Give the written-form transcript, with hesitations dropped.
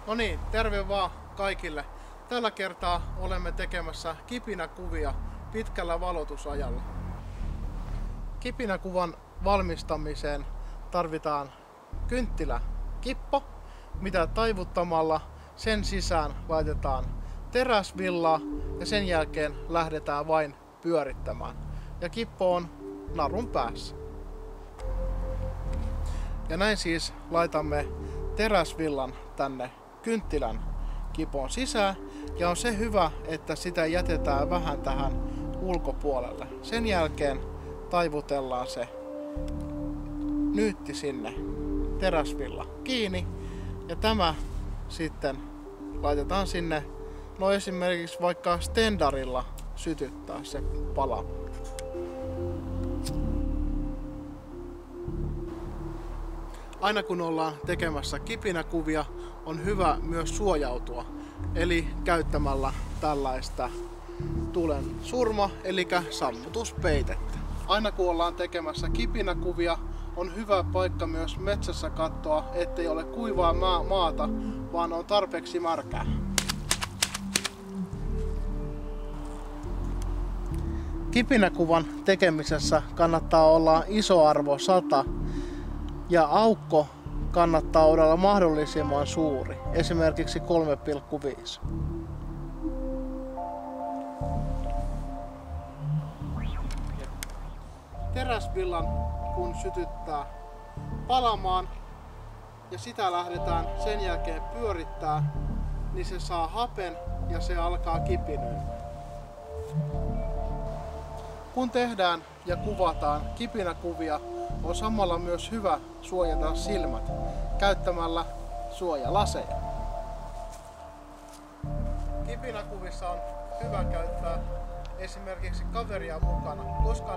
No niin, terve vaan kaikille. Tällä kertaa olemme tekemässä kipinäkuvia pitkällä valotusajalla. Kipinäkuvan valmistamiseen tarvitaan kynttiläkippo, mitä taivuttamalla sen sisään laitetaan teräsvillaa ja sen jälkeen lähdetään vain pyörittämään. Ja kippo on narun päässä. Ja näin siis laitamme teräsvillan tänne kynttilän kipon sisään. Ja on se hyvä, että sitä jätetään vähän tähän ulkopuolelle. Sen jälkeen taivutellaan se nyytti sinne teräsvilla kiinni. Ja tämä sitten laitetaan sinne, no esimerkiksi vaikka stendarilla sytyttää se pala. Aina kun ollaan tekemässä kipinäkuvia, on hyvä myös suojautua, eli käyttämällä tällaista tulen surma, eli sammutuspeitettä. Aina kun ollaan tekemässä kipinäkuvia, on hyvä paikka myös metsässä katsoa, ettei ole kuivaa maata, vaan on tarpeeksi märkää. Kipinäkuvan tekemisessä kannattaa olla iso arvo 100 ja aukko kannattaa olla mahdollisimman suuri, esimerkiksi 3,5. Teräsvillan kun sytyttää palamaan ja sitä lähdetään sen jälkeen pyörittää, niin se saa hapen ja se alkaa kipinöimään. Kun tehdään ja kuvataan kipinäkuvia, on samalla myös hyvä suojata silmät käyttämällä suojalaseja. Kipinäkuvissa on hyvä käyttää esimerkiksi kaveria mukana, koska